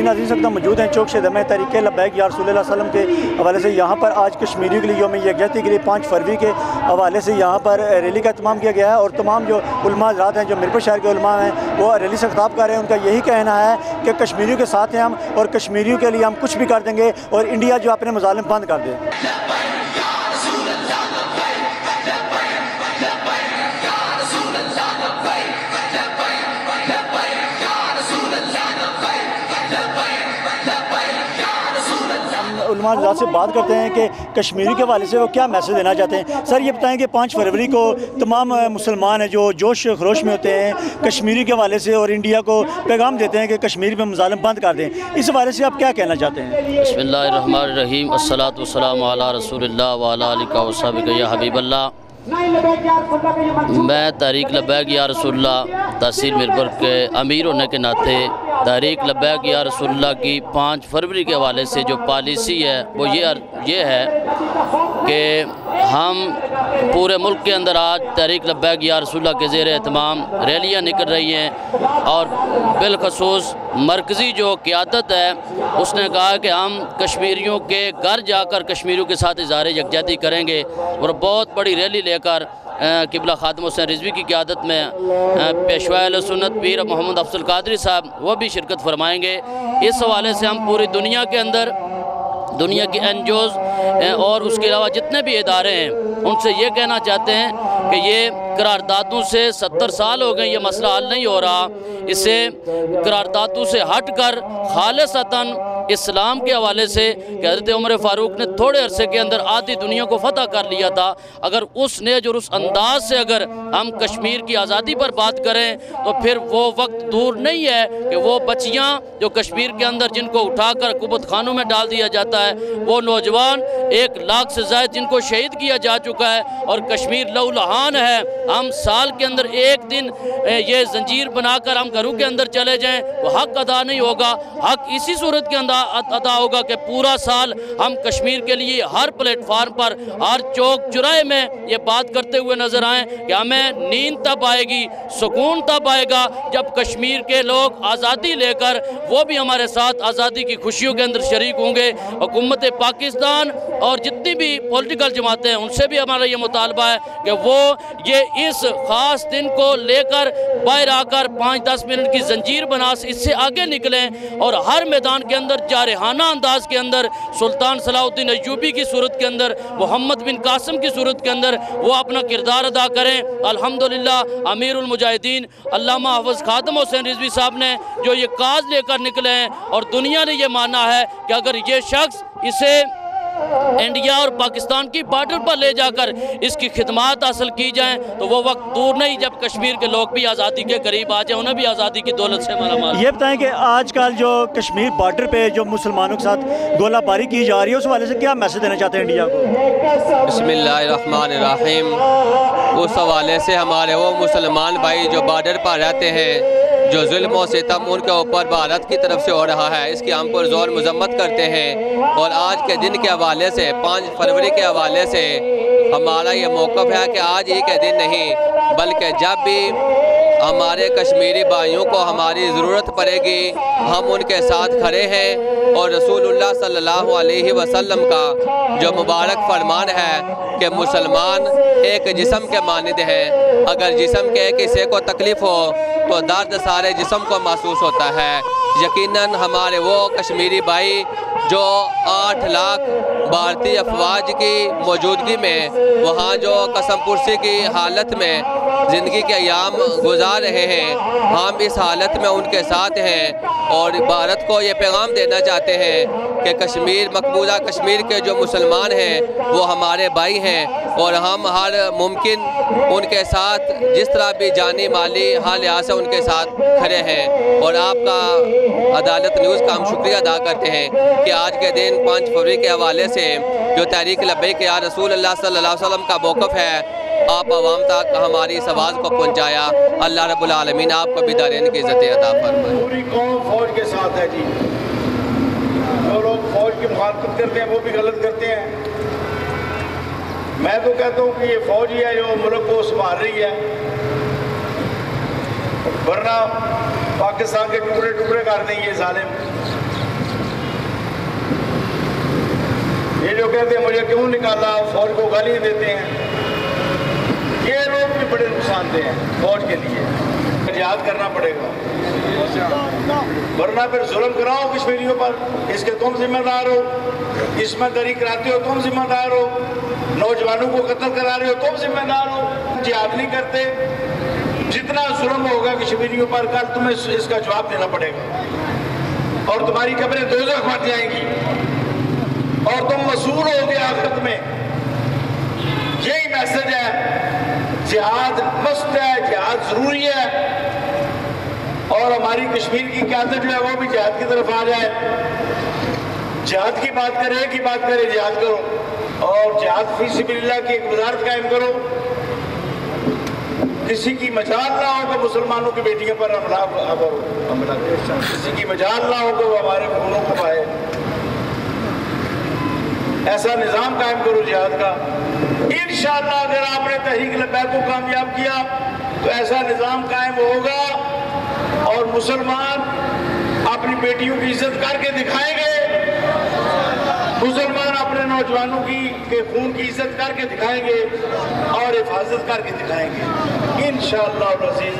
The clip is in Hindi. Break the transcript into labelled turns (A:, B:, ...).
A: जी नाज़रीन सकता मौजूद हैं चौक शहदमे तहरीक लब्बैक या रसूल अल्लाह सल्लम के हवाले से यहाँ पर आज कश्मीरियों के लिए यौम यकजहती के लिए 5 फरवरी के हवाले से यहाँ पर रैली का एहतमाम किया गया है और तमाम जो उलमा हज़रात हैं, जो मिरपुर शहर के उलमा हैं, वो रैली से खिताब कर रहे हैं। उनका यही कहना है कि कश्मीरियों के साथ हैं हम और कश्मीरियों के लिए हम कुछ भी कर देंगे और इंडिया जो अपने मज़ालिम बंद कर दे। उलमा हज़रात से बात करते हैं कि कश्मीरी के हवाले से वो क्या मैसेज देना चाहते हैं। सर ये बताएं कि 5 फरवरी को तमाम मुसलमान हैं जो जोश खरोश में होते हैं कश्मीरी के हवाले से और इंडिया को पैगाम देते हैं कि कश्मीर में मुज़ालिम बंद कर दें, इस हवाले से आप क्या कहना चाहते हैं?
B: बिस्मिल्लाहिर्रहमानिर्रहीम, अस्सलातु वस्सलामु अला रसूलिल्लाह व अला आलिहि व सहबिहि या हबीबल्लाह। मैं तहरीक लब्बैक या रसूलुल्लाह तहसील मिरपुर के अमीर होने के नाते तहरीक लब्बैक या रसूलुल्लाह की 5 फरवरी के हवाले से जो पॉलिसी है वो ये है कि हम पूरे मुल्क के अंदर आज तहरीक लब्बैक या रसूलुल्लाह के ज़ेर एहतमाम रैलियाँ निकल रही हैं और बिलखसूस मरकज़ी जो क़यादत है उसने कहा कि हम कश्मीरियों के घर जाकर कश्मीरियों के साथ इज़हार यकजहती करेंगे और बहुत बड़ी रैली लेकर किबला खादिम हुसैन रिजवी की क़यादत में पेशवा अहले सुन्नत पीर मोहम्मद अफजल कादरी साहब वो भी शिरकत फरमाएँगे। इस हवाले से हम पूरी दुनिया के अंदर दुनिया की NGOs और उसके अलावा जितने भी इदारे हैं उनसे ये कहना चाहते हैं कि ये करारदादों से 70 साल हो गए, ये मसला हल नहीं हो रहा। इसे करारदादों से हट कर खालिसतन इस्लाम के हवाले से कि हज़रत उमर फ़ारूक ने थोड़े अरसे के अंदर आधी दुनिया को फ़तह कर लिया था, अगर उस नेज और उस अंदाज से अगर हम कश्मीर की आज़ादी पर बात करें तो फिर वो वक्त दूर नहीं है कि वो बच्चियाँ जो कश्मीर के अंदर जिनको उठाकर कुबत खानों में डाल दिया जाता है, वो नौजवान 1 लाख से ज़्यादा जिनको शहीद किया जा चुका है और कश्मीर लहूलुहान है। हम साल के अंदर एक दिन ये जंजीर बनाकर हम घरों के अंदर चले जाएं तो हक अदा नहीं होगा। हक इसी सूरत के अंदर अदा होगा कि पूरा साल हम कश्मीर के लिए हर प्लेटफार्म पर हर चौक चौराहे में ये बात करते हुए नजर आएँ कि हमें नींद तब आएगी, सुकून तब आएगा जब कश्मीर के लोग आज़ादी लेकर वो भी हमारे साथ आज़ादी की खुशियों के अंदर शरीक होंगे। हुकूमत पाकिस्तान और जितनी भी पॉलिटिकल जमातें हैं उनसे भी हमारा ये मुतालबा है कि वो ये इस ख़ास दिन को लेकर बाहर आकर 5-10 मिनट की जंजीर बना इससे आगे निकलें और हर मैदान के अंदर जारहाना अंदाज के अंदर सुल्तान सलाहुद्दीन अय्यूबी की सूरत के अंदर, मोहम्मद बिन कासिम की सूरत के अंदर वो अपना किरदार अदा करें। अल्हम्दुलिल्लाह अमीरुल मुजाहिदीन अल्लामा हफ़्ज़ खादिम हुसैन रिजवी साहब ने जो ये काज लेकर निकले हैं और दुनिया ने ये माना है कि अगर ये शख्स इसे इंडिया और पाकिस्तान की बॉर्डर पर ले जाकर इसकी खिदमत हासिल की जाए तो वो वक्त दूर नहीं जब कश्मीर के लोग भी आज़ादी के करीब आ जाए, उन्हें भी आज़ादी की दौलत से मालामाल।
A: ये बताएं कि आजकल जो कश्मीर बॉर्डर पे जो मुसलमानों के साथ गोलाबारी की जा रही है उस वाले से क्या मैसेज देना चाहते हैं इंडिया को?
C: बिस्मिल्लाहिर्रहमानिर्रहीम, उस हवाले से हमारे वो मुसलमान भाई जो बॉर्डर पर रहते हैं, जो जुल्म और सितम उनके ऊपर भारत की तरफ से हो रहा है, इसकी हम पुरज़ोर मज़म्मत करते हैं। और आज के दिन के हवाले से 5 फरवरी के हवाले से हमारा ये मौक़िफ़ है कि आज ही के दिन नहीं बल्कि जब भी हमारे कश्मीरी भाइयों को हमारी ज़रूरत पड़ेगी हम उनके साथ खड़े हैं। और रसूलुल्लाह सल्लल्लाहु अलैहि वसल्लम का जो मुबारक फरमान है कि मुसलमान एक जिस्म के मानिंद हैं, अगर जिस्म के किसी को तकलीफ़ हो तो दर्द सारे जिस्म को महसूस होता है। यकीनन हमारे वो कश्मीरी भाई जो 8 लाख भारतीय अफवाज की मौजूदगी में वहाँ जो कसम पुरसी की हालत में ज़िंदगी के अयाम गुजार रहे हैं, हम इस हालत में उनके साथ हैं और भारत को ये पैगाम देना चाहते हैं कि कश्मीर मकबूजा कश्मीर के जो मुसलमान हैं वो हमारे भाई हैं और हम हर मुमकिन उनके साथ जिस तरह भी जानी माली हर लिहाज से उनके साथ खड़े हैं। और आपका अदालत न्यूज़ का हम शुक्रिया अदा करते हैं कि आज के दिन 5 फरवरी के हवाले से जो तहरीक लब्बैक या रसूल अल्लाह सल्लल्लाहु अलैहि वसल्लम का मौक़िफ़ है आप आवाम तक हमारी इस आवाज़ को पहुँचाया। अल्लाह रब्बुल आलमीन आपको भी दारैन की इज़्ज़त अता फरमाए।
D: पूरी कौम फौज के साथ है जी। जो लोग फौज की मुखालफत करते हैं वो भी गलत करते हैं। मैं तो कहता हूँ कि ये फौज ही है जो मुल्क को संभाल रही है, वरना पाकिस्तान के टुकड़े टुकड़े कर देंगे जालिम। ये जो कहते हैं मुझे क्यों निकाला, फौज को गाली देते हैं, ये लोग भी बड़े नुकसानदेह हैं फौज के लिए। जिहाद करना पड़ेगा, वरना फिर जुल्म कराओ कश्मीरियों पर, इसके तुम जिम्मेदार हो, इसमें दरी कराते हो तुम जिम्मेदार हो, नौजवानों को कत्ल करा रहे हो तुम जिम्मेदार हो। जिहाद नहीं करते, जितना जुल्म होगा कश्मीरियों पर कल तुम्हें इसका जवाब देना पड़ेगा और तुम्हारी कब्रें दोज़ख बन जाएंगी और तुम मसूल होगे आखिरत में। यही मैसेज है, जिहाद मस्त है, जिहाद जरूरी है और हमारी कश्मीर की क़यादत जो है वो भी जिहाद की तरफ आ जाए। जिहाद की बात करे जिहाद करो और जिहाद फी सबिलिल्लाह की एक वजारत कायम करो। किसी की मजाल ना हो कि मुसलमानों की बेटियों पर हमला करो, किसी की मजाल ना हो कि वो हमारे खूनों को पाए। ऐसा निज़ाम कायम करो जिहाद का। इंशाअल्लाह अगर आपने तहरीक लब्बैक को कामयाब किया तो ऐसा निज़ाम कायम होगा और मुसलमान अपनी बेटियों की इज्जत करके दिखाएंगे, मुसलमान अपने नौजवानों के खून की इज्जत करके दिखाएंगे और हिफाजत करके दिखाएंगे इंशाअल्लाह अज़ीज़।